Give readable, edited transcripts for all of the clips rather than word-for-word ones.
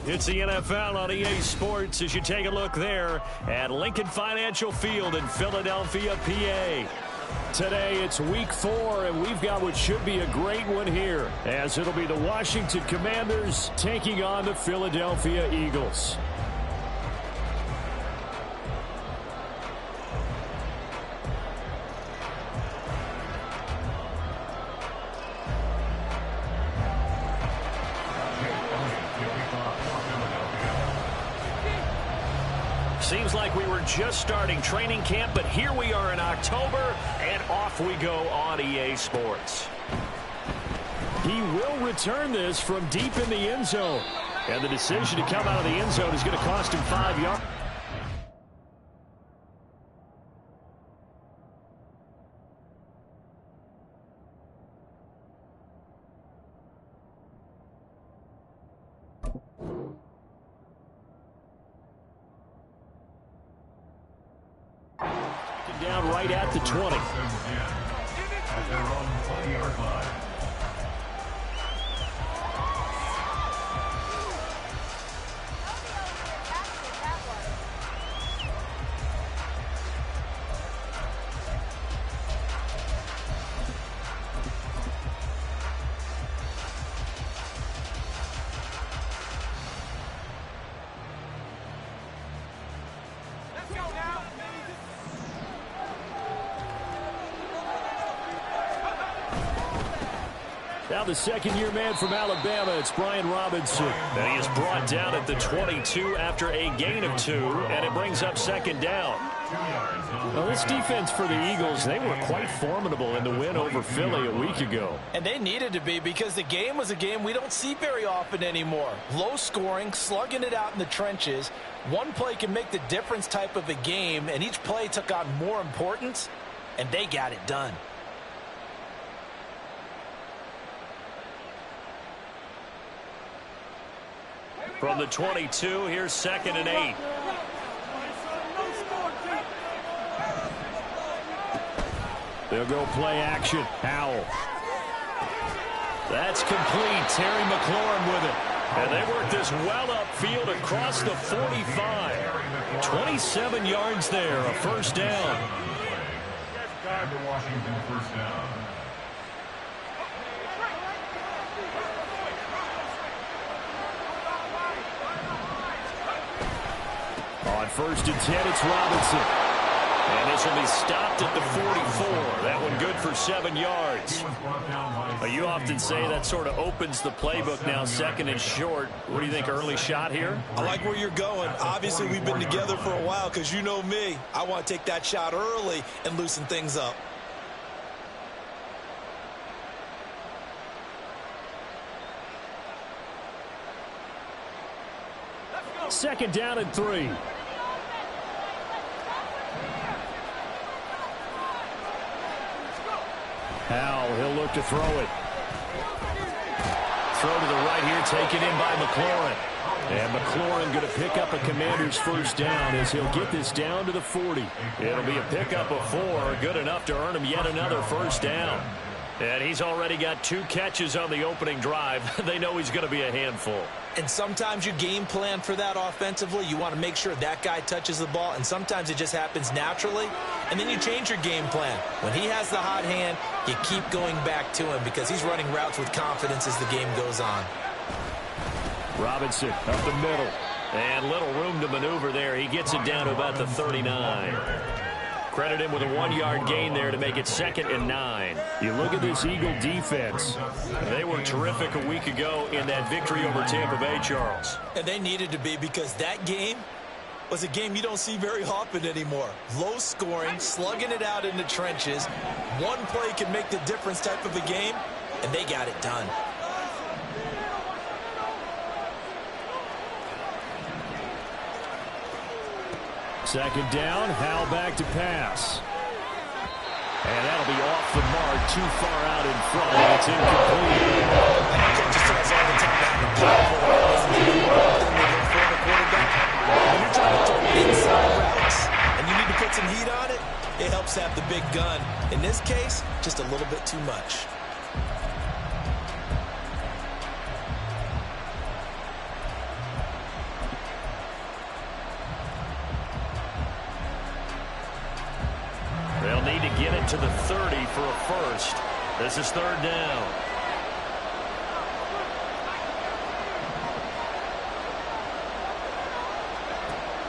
It's the NFL on EA Sports as you take a look there at Lincoln Financial Field in Philadelphia, PA. Today it's week 4, and we've got what should be a great one here, as it'll be the Washington Commanders taking on the Philadelphia Eagles. Seems like we were just starting training camp, but here we are in October, and off we go on EA Sports. He will return this from deep in the end zone, and the decision to come out of the end zone is going to cost him 5 yards. Down right at the 20. At their own 20-yard line. Now the second-year man from Alabama, it's Brian Robinson. And he is brought down at the 22 after a gain of 2, and it brings up second down. Well, this defense for the Eagles, they were quite formidable in the win over Philly a week ago. And they needed to be, because the game was a game we don't see very often anymore. Low scoring, slugging it out in the trenches. One play can make the difference type of a game, and each play took on more importance, and they got it done. From the 22, here's 2nd and 8. They'll go play action. Howell. That's complete. Terry McLaurin with it. And they work this well upfield across the 45. 27 yards there, a first down. The Washington first down. On 1st and 10, it's Robinson. And this will be stopped at the 44. That one good for 7 yards. You often say that sort of opens the playbook now, 2nd and short. What do you think, early shot here? I like where you're going. Obviously, we've been together for a while, because you know me. I want to take that shot early and loosen things up. Second down and 3. Howell, he'll look to throw it. Throw to the right here, taken in by McLaurin. And McLaurin going to pick up a Commander's first down as he'll get this down to the 40. It'll be a pickup of 4, good enough to earn him yet another first down. And he's already got 2 catches on the opening drive. They know he's going to be a handful. And sometimes you game plan for that offensively. You want to make sure that guy touches the ball, and sometimes it just happens naturally, and then you change your game plan. When he has the hot hand, you keep going back to him because he's running routes with confidence as the game goes on. Robinson up the middle. And little room to maneuver there. He gets it down to about the 39. Credit him with a 1-yard gain there to make it 2nd and 9. You look at this Eagle defense. They were terrific a week ago in that victory over Tampa Bay, Charles. And they needed to be, because that game was a game you don't see very often anymore. Low scoring, slugging it out in the trenches. One play can make the difference type of a game, and they got it done. Second down, Howell back to pass. And that'll be off the mark, too far out in front. It's incomplete. Coaches tell us all the time how powerful it is when you're trying to throw inside routes and you need to put some heat on it, it helps have the big gun. In this case, just a little bit too much. get it to the 30 for a first. This is third down.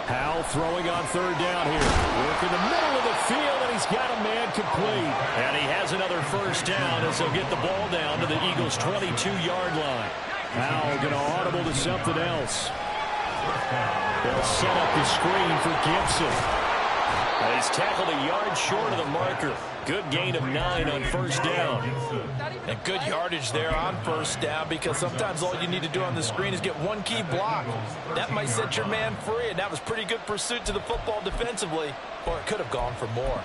Howell throwing on third down here. Work in the middle of the field, and he's got a man complete. And he has another first down as he'll get the ball down to the Eagles' 22-yard line. Howell going to audible to something else. They'll set up the screen for Gibson. And he's tackled a yard short of the marker. Good gain of 9 on first down. And good yardage there on first down, because sometimes all you need to do on the screen is get one key block. That might set your man free, and that was pretty good pursuit to the football defensively, or it could have gone for more.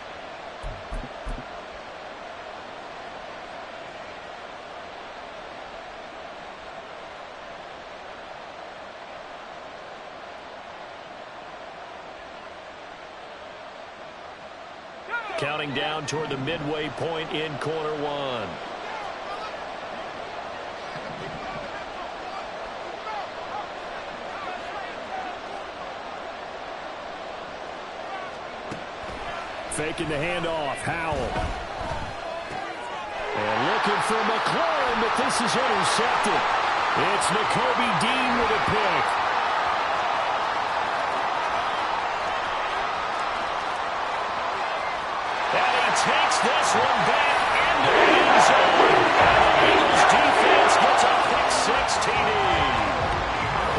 Counting down toward the midway point in quarter one. Faking the handoff, Howell. And looking for McLaurin, but this is intercepted. It's Nakobe Dean with a pick. Takes this one back into the end zone. And the Eagles defense gets a pick six TD.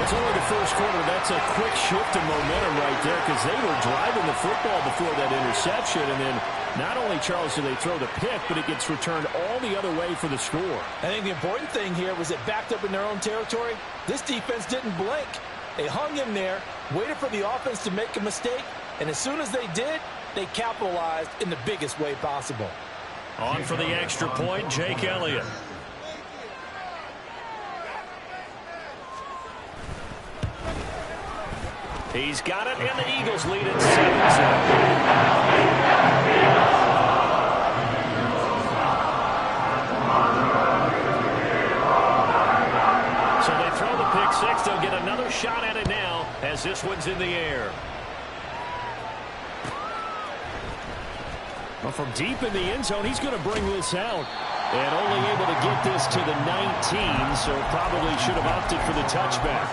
It's only the first quarter. That's a quick shift in momentum right there, because they were driving the football before that interception. And then not only, Charles, do they throw the pick, but it gets returned all the other way for the score. I think the important thing here was it backed up in their own territory. This defense didn't blink. They hung in there, waited for the offense to make a mistake, and as soon as they did, they capitalized in the biggest way possible. On for the extra point, Jake Elliott. He's got it, and the Eagles lead at 7-0. So they throw the pick six. They'll get another shot at it now as this one's in the air. Well, from deep in the end zone, he's going to bring this out. And only able to get this to the 19, so probably should have opted for the touchback.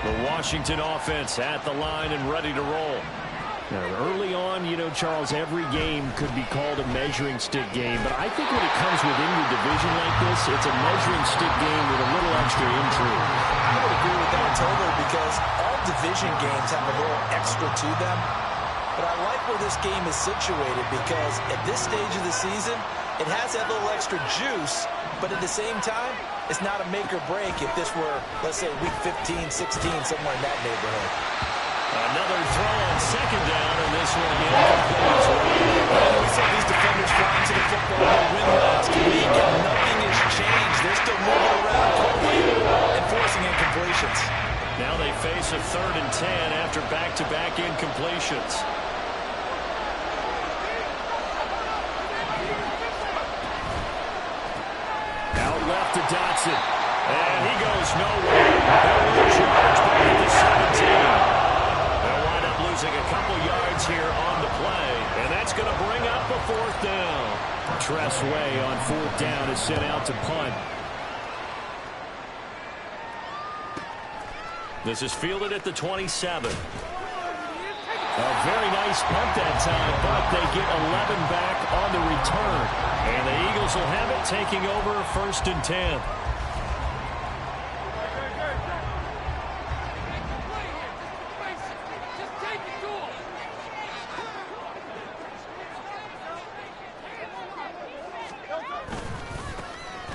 The Washington offense at the line and ready to roll. Now, early on, you know, Charles, every game could be called a measuring stick game. But I think when it comes within your division like this, it's a measuring stick game with a little extra intrigue. I would agree with that totally, because all division games have a little extra to them. But I like where this game is situated, because at this stage of the season, it has that little extra juice. But at the same time, it's not a make or break if this were, let's say, week 15, 16, somewhere in that neighborhood. Another throw on second down, and this one incomplete. We saw these defenders flying to the football in the win last week, and nothing has changed. They're still moving around quickly and forcing incompletions. Now they face a 3rd and 10 after back-to-back incompletions. Out left to Dotson, and he goes nowhere. They'll lose yards back at the 17. They'll wind up losing a couple yards here on the play, and that's going to bring up a 4th down. Tress Way on 4th down is sent out to punt. This is fielded at the 27. A very nice punt that time, but they get 11 back on the return. And the Eagles will have it, taking over 1st and 10.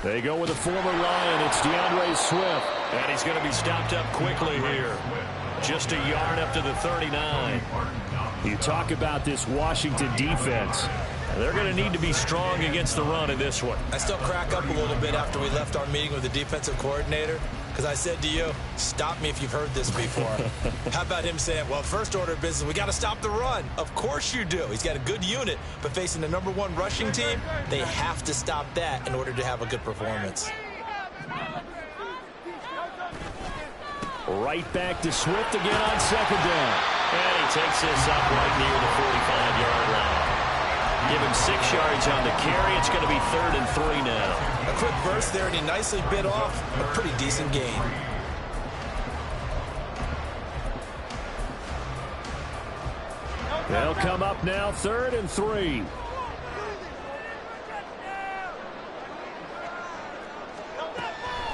They go with a former Lion. It's DeAndre Swift. And he's going to be stopped up quickly here. Just a yard up to the 39. You talk about this Washington defense. They're going to need to be strong against the run in this one. I still crack up a little bit after we left our meeting with the defensive coordinator, because I said to you, stop me if you've heard this before. How about him saying, well, first order of business, we got to stop the run. Of course you do. He's got a good unit, but facing the #1 rushing team, they have to stop that in order to have a good performance. Right back to Swift again on second down. And he takes this up right near the 45-yard line. Give him 6 yards on the carry. It's going to be 3rd and 3 now. A quick burst there, and he nicely bit off a pretty decent gain. They'll come up now 3rd and 3.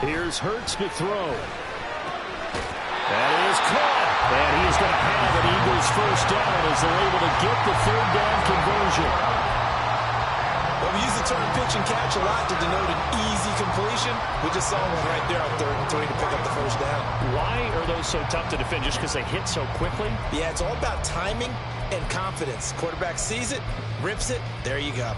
Here's Hurts to throw. That is caught. And he is going to have an Eagles first down as they're able to get the 3rd down conversion. Well, we use the term pitch and catch a lot to denote an easy completion. We just saw one right there on 3rd and 3 to pick up the first down. Why are those so tough to defend? Just because they hit so quickly? Yeah, it's all about timing and confidence. Quarterback sees it, rips it, there you go.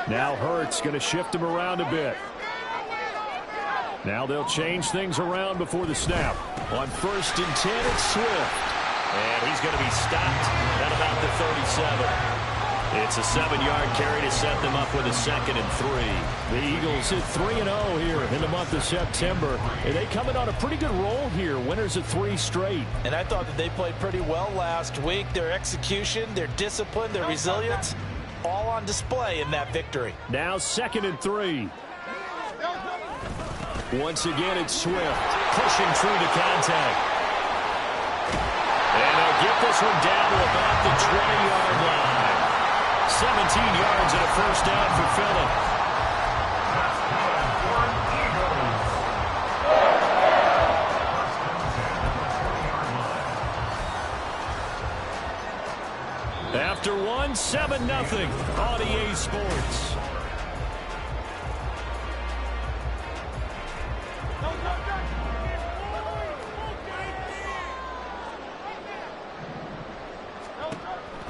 Now Hurts going to shift him around a bit. Now they'll change things around before the snap. On 1st and 10, it's Swift. And he's going to be stopped at about the 37. It's a 7-yard carry to set them up with a 2nd and 3. The Eagles hit 3-0 here in the month of September. And they come in on a pretty good roll here. Winners of 3 straight. And I thought that they played pretty well last week. Their execution, their discipline, their resilience, all on display in that victory. Now 2nd and 3. Once again, it's Swift pushing through the contact. And they'll get this one down to about the 20-yard line. 17 yards and a first down for Phillip. After 1, 7-0 on EA Sports.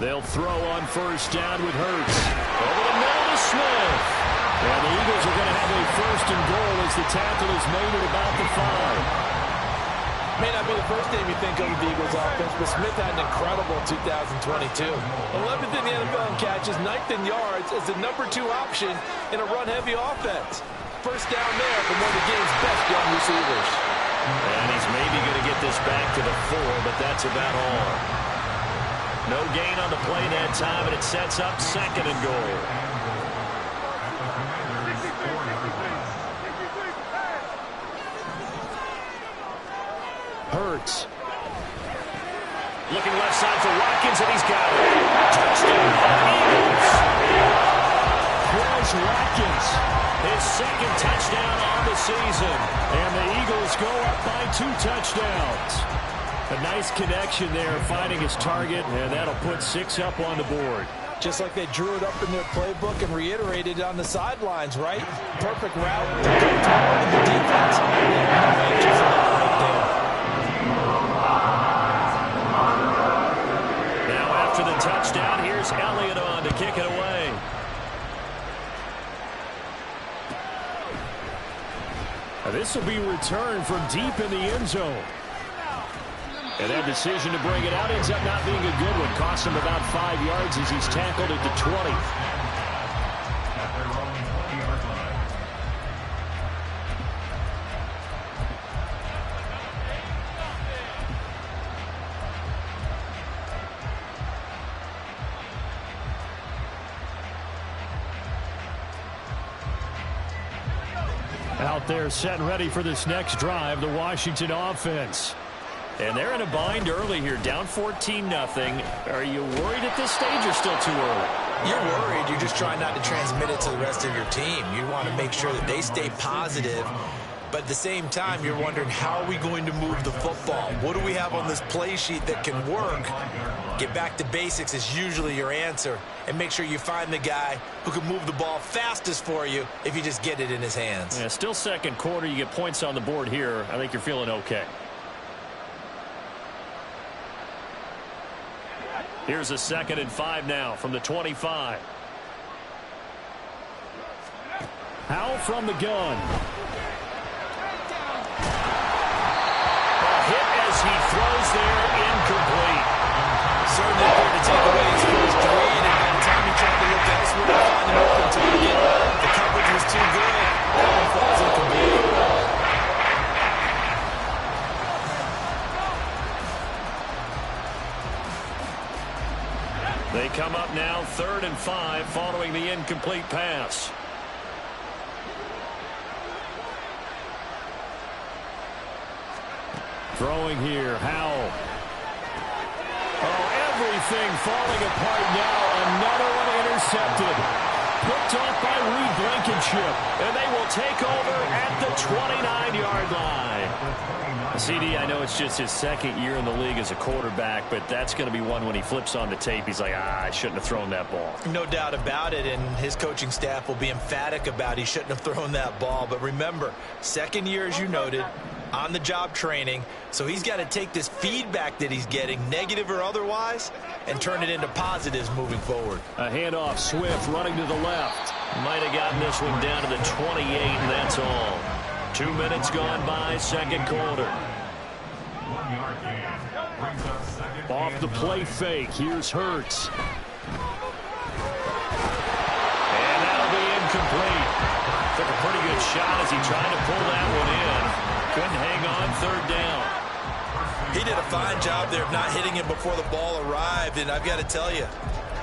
They'll throw on 1st down with Hurts. Over the middle to Smith. And the Eagles are going to have a 1st and goal as the tackle is made at about the 5. May not be the first name you think of with the Eagles offense, but Smith had an incredible 2022. 11th in the NFL in catches, 9th in yards as the number 2 option in a run-heavy offense. First down there from one of the game's best young receivers. And he's maybe going to get this back to the 4, but that's about all. No gain on the play that time, and it sets up 2nd and goal. Hurts. Looking left side for Watkins, and he's got it. Touchdown, Eagles. Quez Watkins, his 2nd touchdown on the season. And the Eagles go up by 2 touchdowns. A nice connection there, finding his target, and that'll put 6 up on the board. Just like they drew it up in their playbook and reiterated on the sidelines, right? Perfect route to go toward the defense. Now after the touchdown, here's Elliott on to kick it away. Now this will be returned from deep in the end zone. And that decision to bring it out ends up not being a good one. Costs him about 5 yards as he's tackled at the 20. Out there set and ready for this next drive, the Washington offense. And they're in a bind early here, down 14-0. Are you worried at this stage or still too early? You're worried. You're just trying not to transmit it to the rest of your team. You want to make sure that they stay positive. But at the same time, you're wondering, how are we going to move the football? What do we have on this play sheet that can work? Get back to basics is usually your answer. And make sure you find the guy who can move the ball fastest for you if you just get it in his hands. Yeah, still 2nd quarter. You get points on the board here. I think you're feeling okay. Here's a 2nd and 5 now from the 25. Howell from the gun. A hit as he throws there, incomplete. Certainly going to take away his come up now, 3rd and 5, following the incomplete pass. Throwing here, Howell. Oh, everything falling apart now. Another one intercepted. Picked off by Reed Blankenship. And they will take over at the 29-yard line. CD, I know it's just his 2nd year in the league as a quarterback, but that's going to be one when he flips on the tape. He's like, I shouldn't have thrown that ball. No doubt about it, and his coaching staff will be emphatic about he shouldn't have thrown that ball. But remember, 2nd year, as you noted, on-the-job training, so he's got to take this feedback that he's getting, negative or otherwise, and turn it into positives moving forward. A handoff, Swift running to the left. Might have gotten this one down to the 28, and that's all. 2 minutes gone by, 2nd quarter. 1 yard gain. Brings up 2nd. Off the play fake, here's Hurts. And that'll be incomplete. Took a pretty good shot as he tried to pull that one in. Couldn't hang on, 3rd down. He did a fine job there of not hitting him before the ball arrived, and I've got to tell you,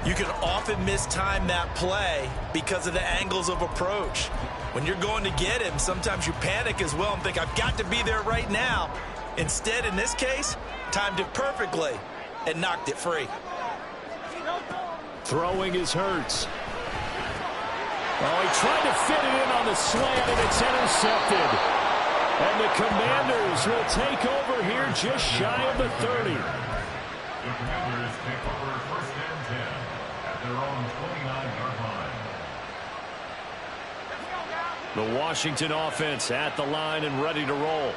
you can often mistime that play because of the angles of approach. When you're going to get him, sometimes you panic as well and think, I've got to be there right now. Instead, in this case, timed it perfectly and knocked it free. Throwing is Hurts. Oh, he tried to fit it in on the slant, and it's intercepted. And the Commanders will take over here just shy of the 30. The Commanders take over 1st and 10 at their own 29-yard line. The Washington offense at the line and ready to roll.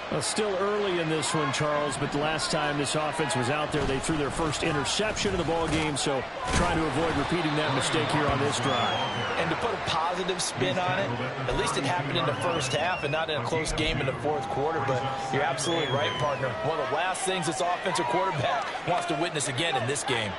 Well, still early in this one, Charles, but the last time this offense was out there, they threw their first interception of the ball game, so trying to avoid repeating that mistake here on this drive. And to put a positive spin on it, at least it happened in the 1st half and not in a close game in the 4th quarter, but you're absolutely right, partner. One of the last things this offensive quarterback wants to witness again in this game.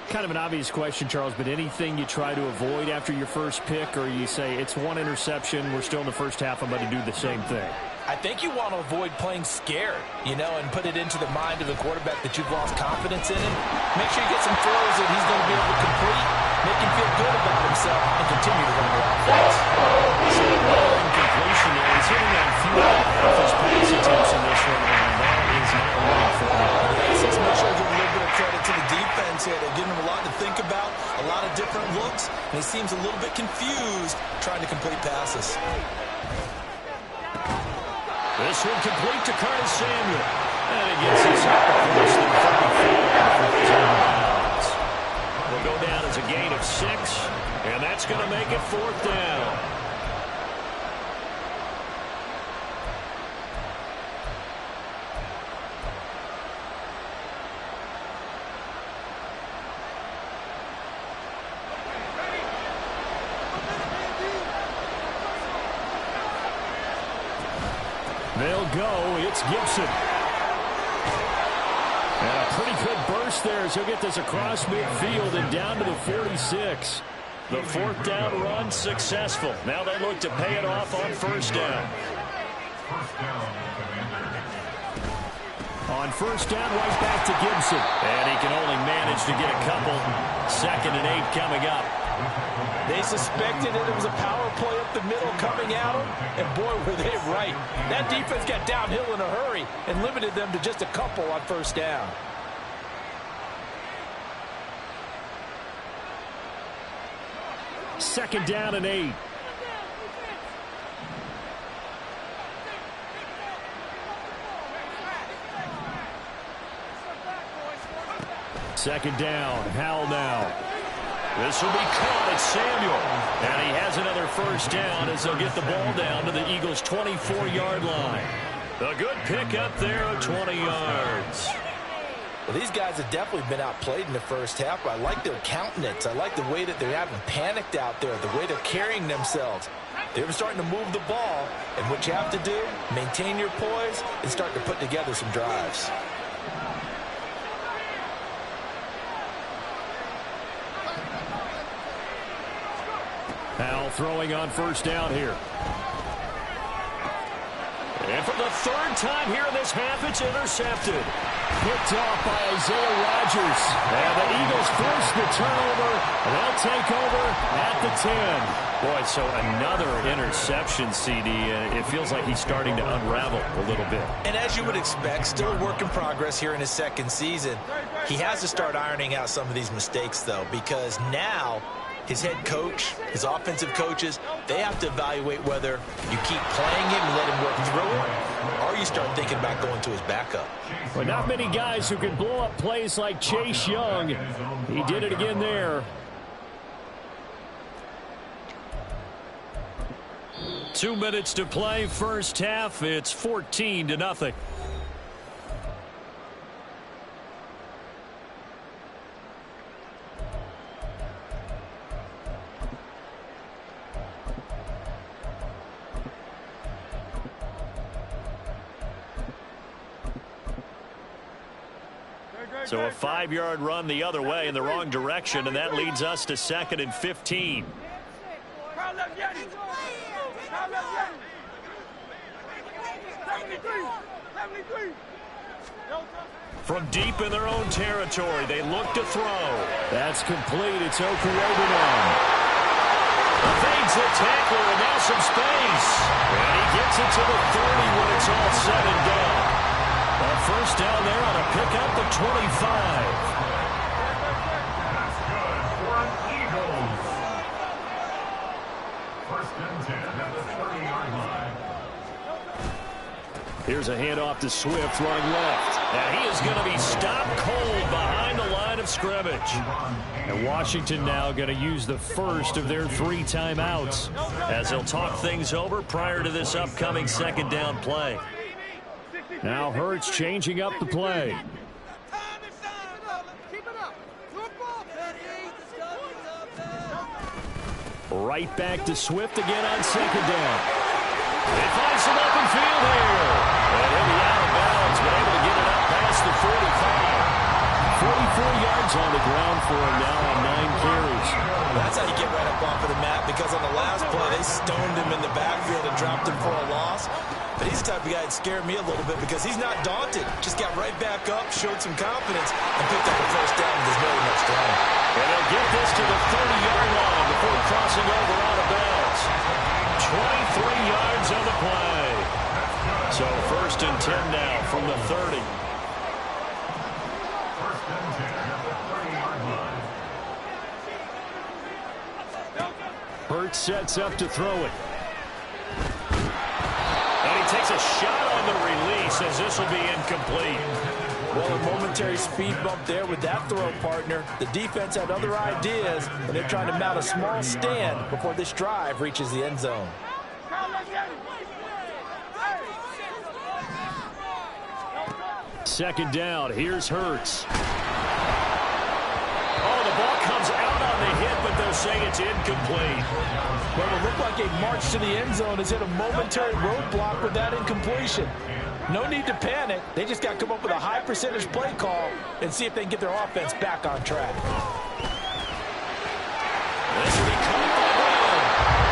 Kind of an obvious question, Charles, but anything you try to avoid after your first pick, or you say it's one interception, we're still in the 1st half, I'm going to do the same thing? I think you want to avoid playing scared, and put it into the mind of the quarterback that you've lost confidence in him. Make sure you get some throws that he's going to be able to complete, make him feel good about himself, and continue to run the offense. So another incompletion there. He's hitting on few of his pass attempts in this one, and that is not working for him. Yes, this might show give a little bit of credit to the defense here. They're giving him a lot to think about, a lot of different looks, and he seems a little bit confused trying to complete passes. This one complete to Curtis Samuel. And it gets us up across the 34. Will go down as a gain of 6, and that's going to make it 4th down. They'll go. It's Gibson. And a pretty good burst there as he'll get this across midfield and down to the 46. The 4th down run successful. Now they look to pay it off on 1st down. 1st down, Commanders. On 1st down, right back to Gibson. And he can only manage to get a couple. 2nd and 8 coming up. They suspected that it was a power play up the middle coming at them, and boy, were they right. That defense got downhill in a hurry and limited them to just a couple on 1st down. Second down and 8. Second down, Howell now. This will be caught at Samuel. And he has another 1st down as they'll get the ball down to the Eagles' 24-yard line. A good pickup there of 20 yards. Well, these guys have definitely been outplayed in the 1st half, but I like their countenance. I like the way that they haven't panicked out there, the way they're carrying themselves. They're starting to move the ball, and what you have to do, maintain your poise and start to put together some drives. Howell throwing on 1st down here. And for the 3rd time here in this half, it's intercepted. picked off by Isaiah Rodgers. And the Eagles force the turnover, and they'll take over at the 10. Boy, so another interception, CD. It feels like he's starting to unravel a little bit. And as you would expect, still a work in progress here in his second season. He has to start ironing out some of these mistakes, though, because now his head coach, his offensive coaches, they have to evaluate whether you keep playing him and let him work through it, or you start thinking about going to his backup. Well, not many guys who can blow up plays like Chase Young. He did it again there. 2 minutes to play, first half. It's 14-0. So a 5-yard run the other way in the wrong direction, and that leads us to 2nd and 15. From deep in their own territory, they look to throw. That's complete. It's Okurobunan. Evades the tackler, and now some space. And he gets it to the 30 when it's all said and done. A first down there on a pickup at 25. That's good for an Eagles. First and 10 at the 30-yard line. Here's a handoff to Swift running left. And he is going to be stopped cold behind the line of scrimmage. And Washington now going to use the first of their 3 timeouts as they'll talk things over prior to this upcoming second down play. Now Hurts changing up the play. Right back to Swift again on second down. They find some open field here. And he'll be out of bounds, but able to get it up past the 45. 44 yards on the ground for him now on 9 carries. That's how you get right up off of the mat, because on the last play, they stoned him in the backfield and dropped him for a loss. But he's the type of guy that scared me a little bit because he's not daunted. Just got right back up, showed some confidence, and picked up a first down with very much time. And they'll get this to the 30-yard line before crossing over out of bounds. 23 yards on the play. So first and 10 now from the 30. First and 10 at the 30-yard line. Hurts sets up to throw it. And he takes a shot on the release as this will be incomplete. Well, a momentary speed bump there with that throw, partner. The defense had other ideas, and they're trying to mount a small stand before this drive reaches the end zone. Second down. Here's Hurts. Oh, the ball comes out on the hit, but they'll say it's incomplete. Well, it looked like a march to the end zone has hit a momentary roadblock with that incompletion. No need to panic. They just got to come up with a high percentage play call and see if they can get their offense back on track. This will be caught by Brown.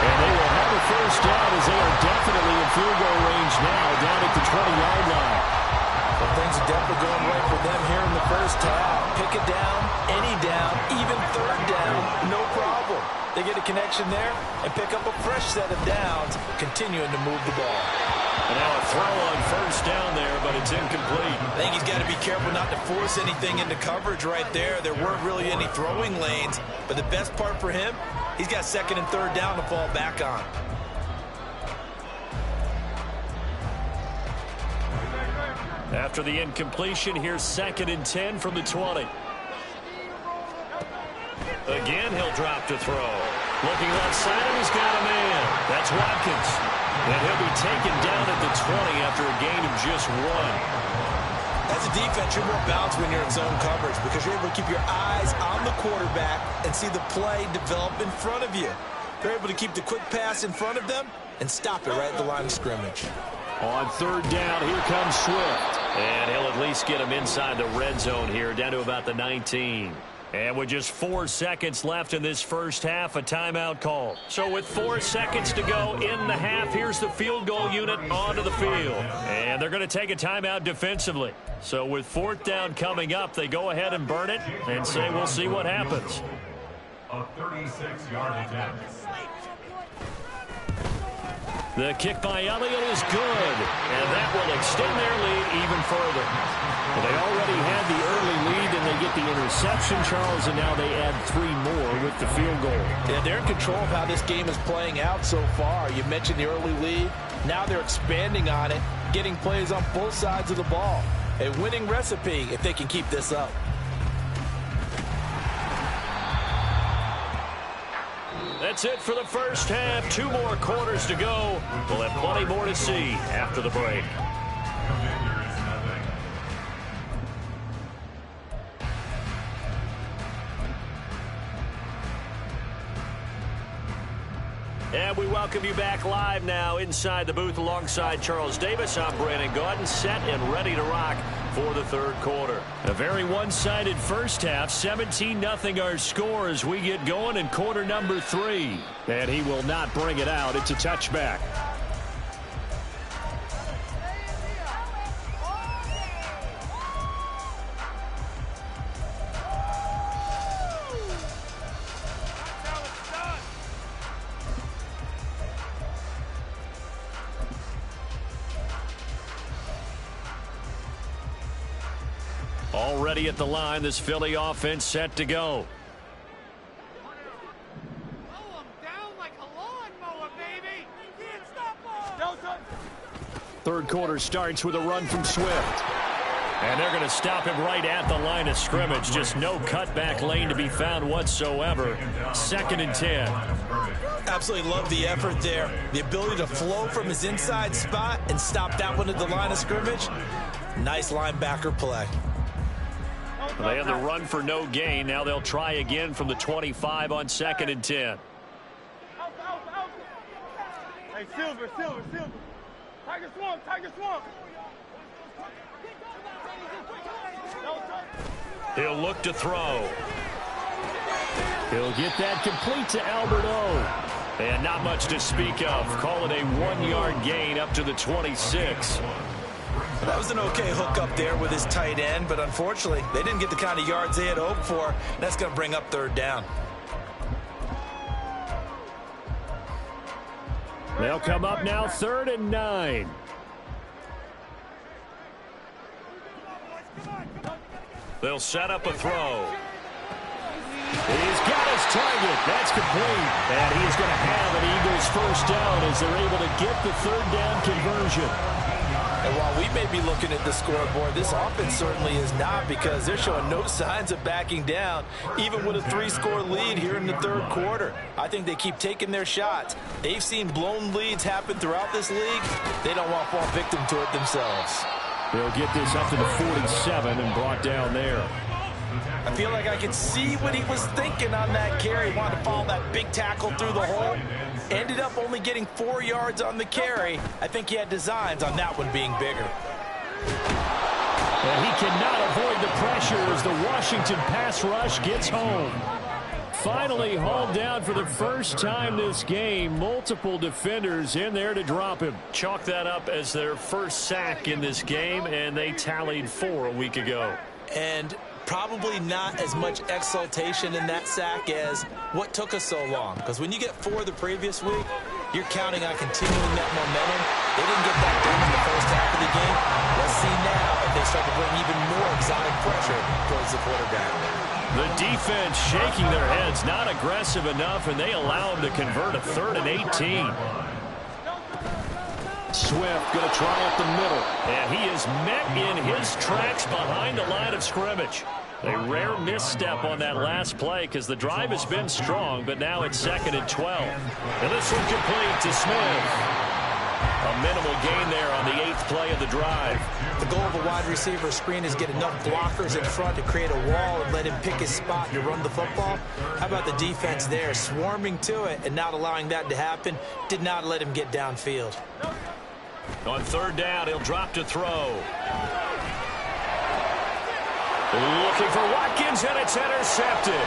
And they will have a first down as they are definitely in field goal range now down at the 20-yard line. Well, things are definitely going right for them here in the first half. Pick it down, any down, even third down, no problem. They get a connection there and pick up a fresh set of downs, continuing to move the ball. And now a throw on first down there, but it's incomplete. I think he's got to be careful not to force anything into coverage right there. There weren't really any throwing lanes, but the best part for him, he's got second and third down to fall back on. After the incompletion, here's second and 10 from the 20. Again, he'll drop to throw. Looking left side, and he's got a man. That's Watkins. And he'll be taken down at the 20 after a gain of just 1. As a defense, you're more balanced when you're in zone coverage because you're able to keep your eyes on the quarterback and see the play develop in front of you. They're able to keep the quick pass in front of them and stop it right at the line of scrimmage. On third down, here comes Swift. And he'll at least get him inside the red zone here, down to about the 19. And with just 4 seconds left in this first half, a timeout call. So with 4 seconds to go in the half, here's the field goal unit onto the field. And they're going to take a timeout defensively. So with 4th down coming up, they go ahead and burn it and say we'll see what happens. A 36-yard attempt. The kick by Elliott is good, and that will extend their lead even further. Well, they already had the early lead, and they get the interception, Charles, and now they add 3 more with the field goal. Yeah, they're in control of how this game is playing out so far. You mentioned the early lead. Now they're expanding on it, getting plays on both sides of the ball. A winning recipe if they can keep this up. That's it for the first half. 2 more quarters to go. We'll have plenty more to see after the break. Commanders nothing. And we welcome you back live now inside the booth alongside Charles Davis. I'm Brandon Gaudin, set and ready to rock for the third quarter. A very one-sided first half, 17-0 our score as we get going in quarter number 3. And he will not bring it out. It's a touchback. Already at the line, this Philly offense set to go. Third quarter starts with a run from Swift. And they're going to stop him right at the line of scrimmage. Just no cutback lane to be found whatsoever. 2nd and 10. Absolutely love the effort there. The ability to flow from his inside spot and stop that one at the line of scrimmage. Nice linebacker play. They had the run for no gain. Now they'll try again from the 25 on 2nd and 10. Hey, Silver. Tiger Swamp. He'll look to throw. He'll get that complete to Albert O. And not much to speak of. Call it a 1-yard gain up to the 26. That was an okay hook up there with his tight end, but unfortunately, they didn't get the kind of yards they had hoped for. That's going to bring up 3rd down. They'll come up now 3rd and 9. They'll set up a throw. He's got his target. That's complete. And he's going to have an Eagles first down as they're able to get the 3rd down conversion. And while we may be looking at the scoreboard, this offense certainly is not, because they're showing no signs of backing down, even with a 3-score lead here in the 3rd quarter. I think they keep taking their shots. They've seen blown leads happen throughout this league. They don't want to fall victim to it themselves. They'll get this up to the 47 and brought down there. I feel like I could see what he was thinking on that carry. He wanted to follow that big tackle through the hole. Ended up only getting 4 yards on the carry. I think he had designs on that one being bigger. And he cannot avoid the pressure as the Washington pass rush gets home. Finally hauled down for the first time this game. Multiple defenders in there to drop him. Chalk that up as their first sack in this game, and they tallied 4 a week ago. And probably not as much exultation in that sack as what took us so long. Because when you get 4 the previous week, you're counting on continuing that momentum. They didn't get that done in the first half of the game. Let's see now if they start to bring even more exotic pressure towards the quarterback. The defense shaking their heads, not aggressive enough, and they allow him to convert a 3rd and 18. Swift going to try up the middle, and he is met in his tracks behind the line of scrimmage. A rare misstep on that last play because the drive has been strong, but now it's 2nd and 12. And this one complete to Smith. A minimal gain there on the 8th play of the drive. The goal of a wide receiver screen is get enough blockers in front to create a wall and let him pick his spot to run the football. How about the defense there, swarming to it and not allowing that to happen? Did not let him get downfield. On 3rd down, he'll drop to throw. Looking for Watkins, and it's intercepted.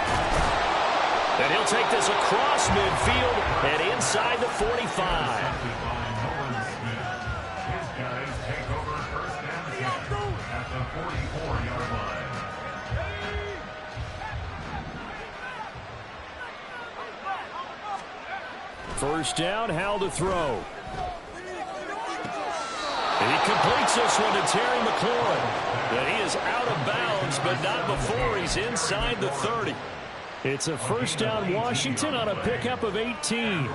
And he'll take this across midfield and inside the 45. First down, Howell to throw. And he completes this one to Terry McLaurin. And he is out of bounds, but not before he's inside the 30. It's a first down Washington on a pickup of 18.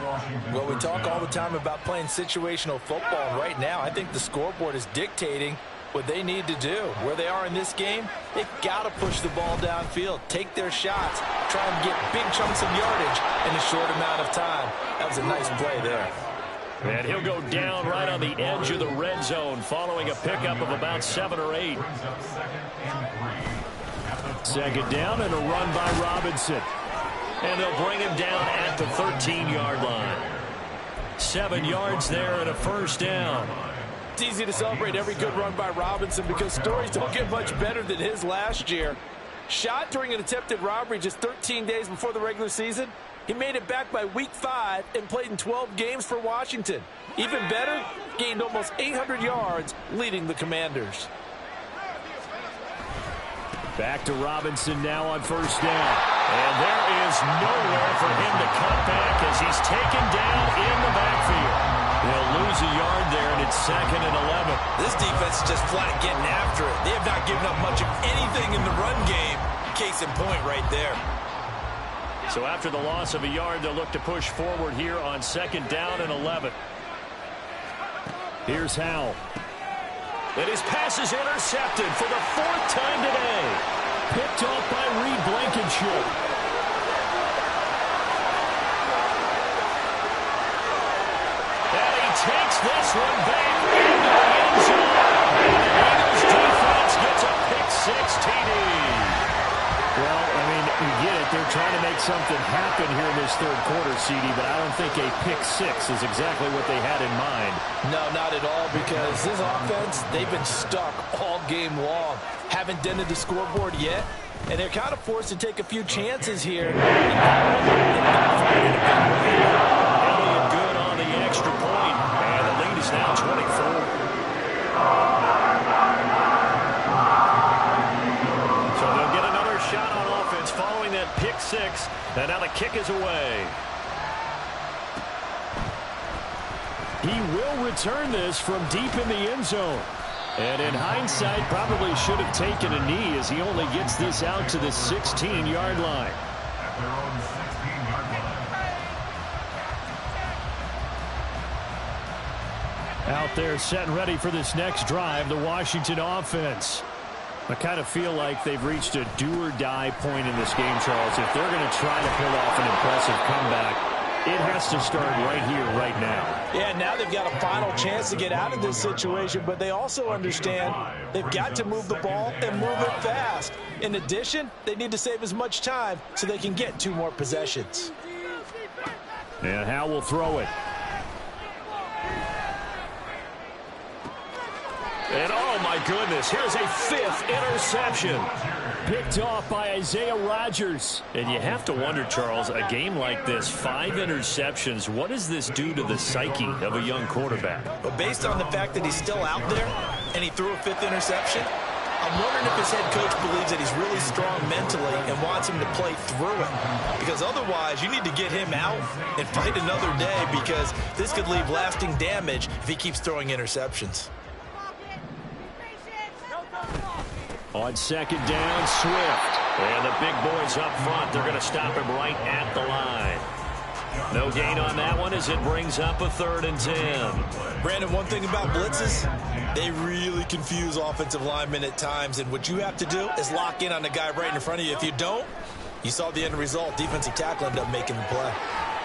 Well, we talk all the time about playing situational football, and right now I think the scoreboard is dictating what they need to do. Where they are in this game, they've got to push the ball downfield, take their shots, try and get big chunks of yardage in a short amount of time. That was a nice play there. And he'll go down right on the edge of the red zone following a pickup of about 7 or 8. Second down and a run by Robinson. And they'll bring him down at the 13-yard line. 7 yards there and a first down. It's easy to celebrate every good run by Robinson because stories don't get much better than his last year. Shot during an attempted robbery just 13 days before the regular season. He made it back by week 5 and played in 12 games for Washington. Even better, gained almost 800 yards leading the Commanders. Back to Robinson now on first down. And there is nowhere for him to cut back as he's taken down in the backfield. They'll lose a yard there, and it's 2nd and 11. This defense is just flat getting after it. They have not given up much of anything in the run game. Case in point right there. So after the loss of a yard, they'll look to push forward here on 2nd down and 11. Here's Howell. And his pass is intercepted for the 4th time today. Picked off by Reed Blankenship. And he takes this one back into the end zone. And the Eagles defense gets a pick-6 TD. Well, I mean, you get it. They're trying to make something happen here in this third quarter, CD, but I don't think a pick-6 is exactly what they had in mind. No, not at all, because this offense, they've been stuck all game long. Haven't dented the scoreboard yet, and they're kind of forced to take a few chances here. Elliott good on the extra point, and the lead is now 24. Shot on offense following that pick-6, and now the kick is away. He will return this from deep in the end zone. And in hindsight, probably should have taken a knee as he only gets this out to the 16-yard line. Out there set and ready for this next drive, the Washington offense. I kind of feel like they've reached a do-or-die point in this game, Charles. If they're going to try to pull off an impressive comeback, it has to start right here, right now. Yeah, now they've got a final chance to get out of this situation, but they also understand they've got to move the ball and move it fast. In addition, they need to save as much time so they can get 2 more possessions. And Howell will throw it. And oh my goodness, here's a 5th interception. Picked off by Isaiah Rodgers. And you have to wonder, Charles, a game like this, 5 interceptions, what does this do to the psyche of a young quarterback? But based on the fact that he's still out there and he threw a 5th interception, I'm wondering if his head coach believes that he's really strong mentally and wants him to play through it. Because otherwise, you need to get him out and fight another day, because this could leave lasting damage if he keeps throwing interceptions. On 2nd down, Swift. And the big boys up front, they're going to stop him right at the line. No gain on that one as it brings up a 3rd and 10. Brandon, one thing about blitzes, they really confuse offensive linemen at times, and what you have to do is lock in on the guy right in front of you. If you don't, you saw the end result. Defensive tackle ended up making the play.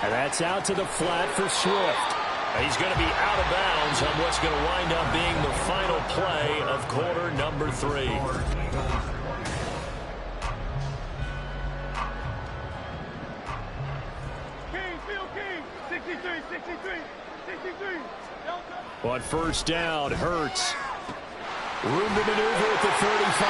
And that's out to the flat for Swift. He's going to be out of bounds on what's going to wind up being the final play of quarter number 3. King, 63. On first down, Hurts. Room to maneuver at the 35.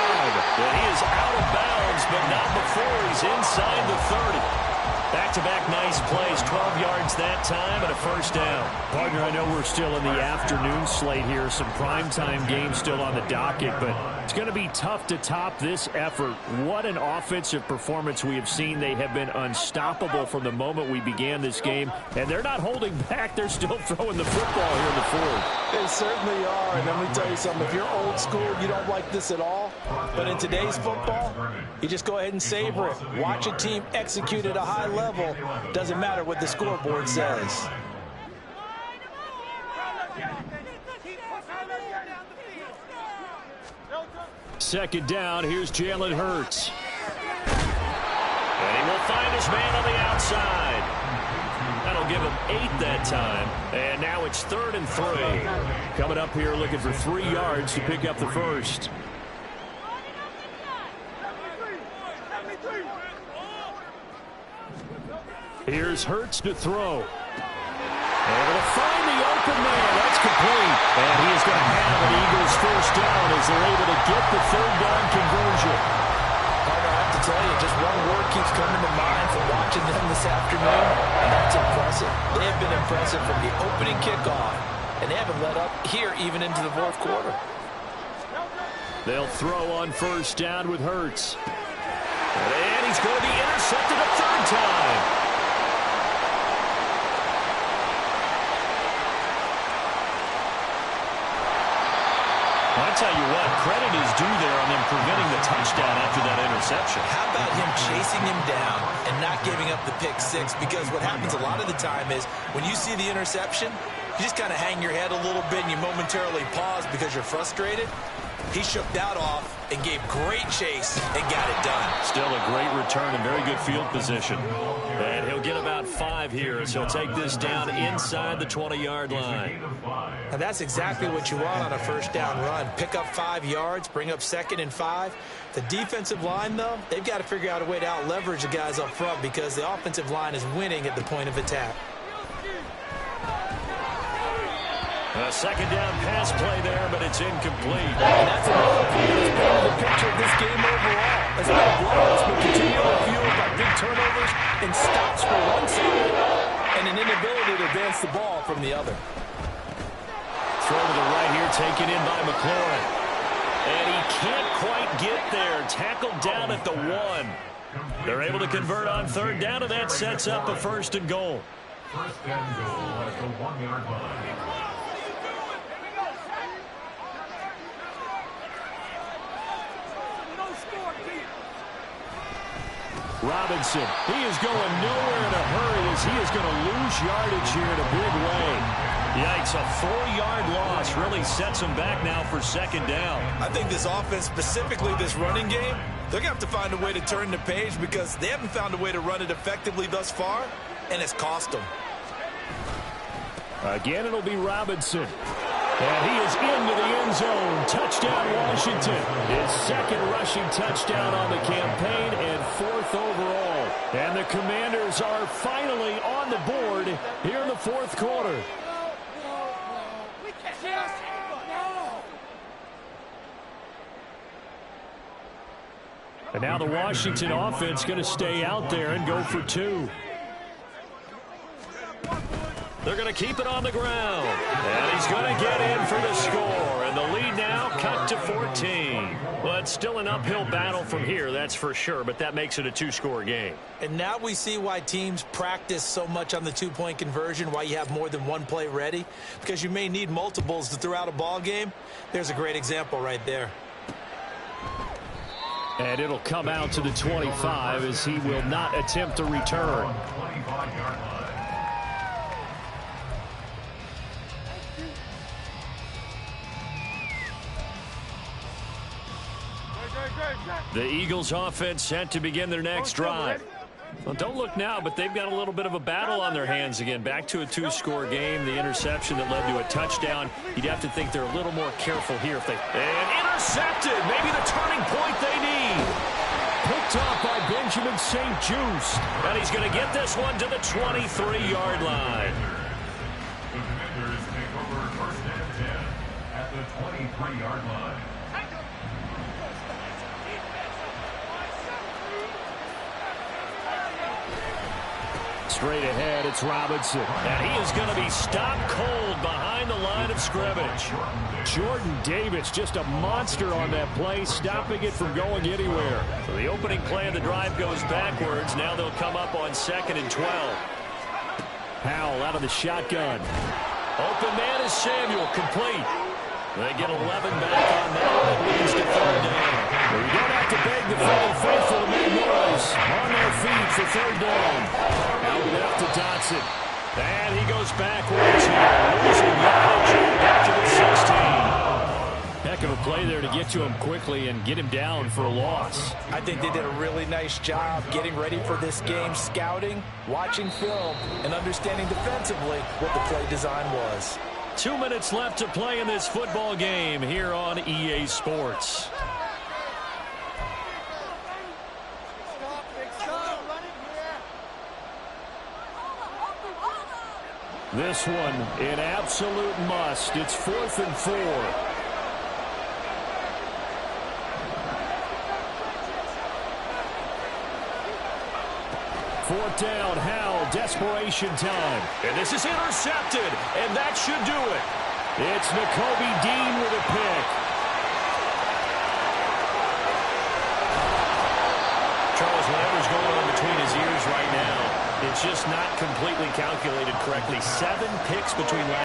And he is out of bounds, but not before he's inside the 30. Back-to-back nice plays, 12 yards that time and a first down. Partner, I know we're still in the afternoon slate here, some primetime games still on the docket, but it's going to be tough to top this effort. What an offensive performance we have seen. They have been unstoppable from the moment we began this game, and they're not holding back. They're still throwing the football here in the fourth. They certainly are, and let me tell you something. If you're old school, you don't like this at all, but in today's football, you just go ahead and savor it. Watch a team execute at a high level. Doesn't matter what the scoreboard says. Second down, here's Jalen Hurts. And he will find his man on the outside. That'll give him 8 that time. And now it's 3rd and 3. Coming up here looking for 3 yards to pick up the first. Here's Hurts to throw. Able to find the open man. That's complete. And he is going to have an Eagles first down as they're able to get the 3rd down conversion. Partner, I have to tell you, just one word keeps coming to mind from watching them this afternoon, and that's impressive. They have been impressive from the opening kickoff, and they haven't let up here even into the fourth quarter. They'll throw on first down with Hurts. And he's going to be intercepted a 3rd time. Well, I tell you what, credit is due there on them preventing the touchdown after that interception. How about him chasing him down and not giving up the pick six? Because what happens a lot of the time is when you see the interception, you just kind of hang your head a little bit and you momentarily pause because you're frustrated. He shook that off and gave great chase and got it done. Still a great return and very good field position. And he'll get about 5 here, so he'll take this down inside the 20-yard line. And that's exactly what you want on a first down run. Pick up 5 yards, bring up 2nd and 5. The defensive line, though, they've got to figure out a way to out-leverage the guys up front because the offensive line is winning at the point of attack. A second down pass play there, but it's incomplete. And that's another thing that's part of the picture of this game overall. As that blow has been continually fueled by big turnovers and stops for one side and an inability to advance the ball from the other. Throw to the right here, taken in by McLaurin. And he can't quite get there. Tackled down at the 1. They're able to convert on 3rd down, and that sets up a 1st and goal. 1st and goal at the 1-yard line. Robinson, he is going nowhere in a hurry as he is going to lose yardage here in a big way. Yikes, a 4-yard loss really sets him back now for 2nd down. I think this offense, specifically this running game, they're going to have to find a way to turn the page because they haven't found a way to run it effectively thus far, and it's cost them. Again, it'll be Robinson. And he is into the end zone. Touchdown, Washington. His 2nd rushing touchdown on the campaign and 4th overall. And the Commanders are finally on the board here in the 4th quarter. And now the Washington offense going to stay out there and go for 2. They're going to keep it on the ground. And he's going to get in for the score. And the lead now cut to 14. Well, it's still an uphill battle from here, that's for sure, but that makes it a 2-score game. And now we see why teams practice so much on the 2-point conversion, why you have more than one play ready, because you may need multiples to throw out a ball game. There's a great example right there. And it'll come out to the 25 as he will not attempt to return. 25-yard line. The Eagles offense set to begin their next drive. Well, don't look now, but they've got a little bit of a battle on their hands again. Back to a 2-score game. The interception that led to a touchdown. You'd have to think they're a little more careful here if they... And intercepted. Maybe the turning point they need. Picked off by Benjamin St-Juste. And he's going to get this one to the 23-yard line. The Commanders take over 1st and 10 at the 23-yard line. Straight ahead, it's Robinson. And he is going to be stopped cold behind the line of scrimmage. Jordan Davis, just a monster on that play, stopping it from going anywhere. So the opening play of the drive goes backwards. Now they'll come up on 2nd and 12. Howell out of the shotgun. Open man is Samuel, complete. They get 11 back on that one. It leads to 3rd down. Well, you don't have to beg the Philly faithful to make noise. On their feet for 3rd down. Out left to Dotson. And he goes backwards here. Losing yardage back to the 16. Heck of a play there to get to him quickly and get him down for a loss. I think they did a really nice job getting ready for this game, scouting, watching film, and understanding defensively what the play design was. 2 minutes left to play in this football game here on EA Sports. This one an absolute must. It's 4th and 4. 4th down, Howell, desperation time. And this is intercepted, and that should do it. It's Nakobe Dean with a pick. Charles, whatever's going on between his ears right now, it's just not completely calculated correctly. 7 picks between last